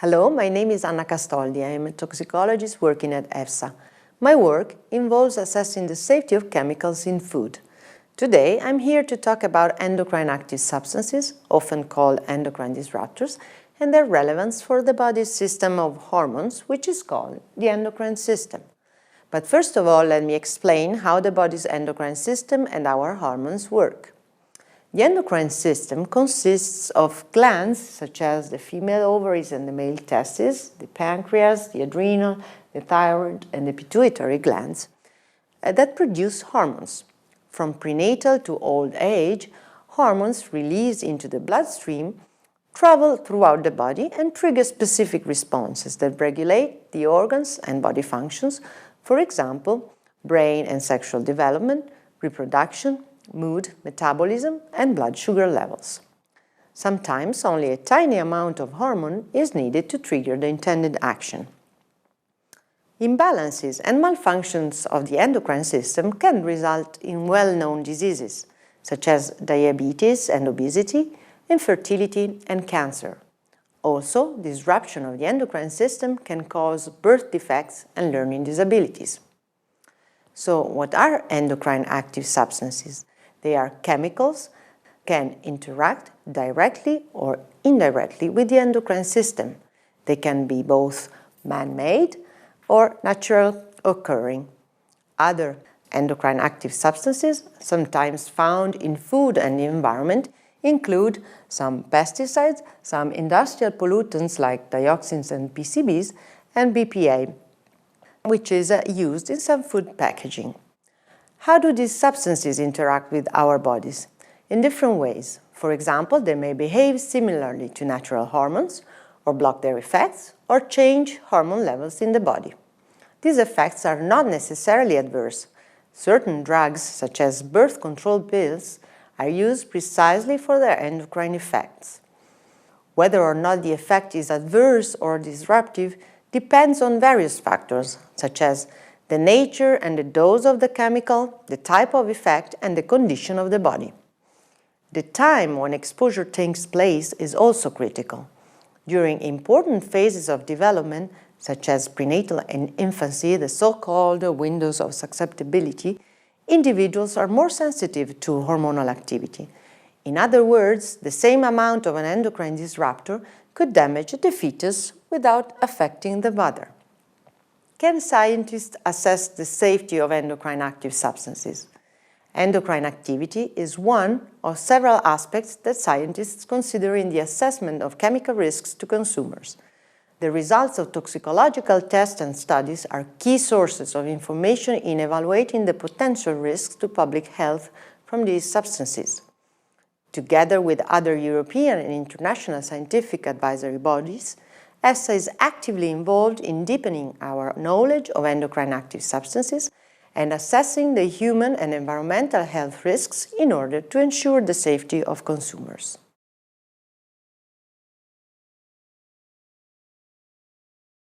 Hello, my name is Anna Castoldi. I am a toxicologist working at EFSA. My work involves assessing the safety of chemicals in food. Today, I'm here to talk about endocrine active substances, often called endocrine disruptors, and their relevance for the body's system of hormones, which is called the endocrine system. But first of all, let me explain how the body's endocrine system and our hormones work. The endocrine system consists of glands such as the female ovaries and the male testes, the pancreas, the adrenal, the thyroid, and the pituitary glands that produce hormones. From prenatal to old age, hormones released into the bloodstream travel throughout the body and trigger specific responses that regulate the organs and body functions, for example, brain and sexual development, reproduction, mood, metabolism, and blood sugar levels. Sometimes only a tiny amount of hormone is needed to trigger the intended action. Imbalances and malfunctions of the endocrine system can result in well-known diseases, such as diabetes and obesity, infertility, and cancer. Also, disruption of the endocrine system can cause birth defects and learning disabilities. So, what are endocrine active substances? They are chemicals that can interact directly or indirectly with the endocrine system. They can be both man-made or natural occurring. Other endocrine active substances, sometimes found in food and the environment, include some pesticides, some industrial pollutants like dioxins and PCBs, and BPA, which is used in some food packaging. How do these substances interact with our bodies? In different ways. For example, they may behave similarly to natural hormones, or block their effects, or change hormone levels in the body. These effects are not necessarily adverse. Certain drugs, such as birth control pills, are used precisely for their endocrine effects. Whether or not the effect is adverse or disruptive depends on various factors, such as the nature and the dose of the chemical, the type of effect, and the condition of the body. The time when exposure takes place is also critical. During important phases of development, such as prenatal and infancy, the so-called windows of susceptibility, individuals are more sensitive to hormonal activity. In other words, the same amount of an endocrine disruptor could damage the fetus without affecting the mother. Can scientists assess the safety of endocrine active substances? Endocrine activity is one of several aspects that scientists consider in the assessment of chemical risks to consumers. The results of toxicological tests and studies are key sources of information in evaluating the potential risks to public health from these substances. Together with other European and international scientific advisory bodies, EFSA is actively involved in deepening our knowledge of endocrine active substances and assessing the human and environmental health risks in order to ensure the safety of consumers.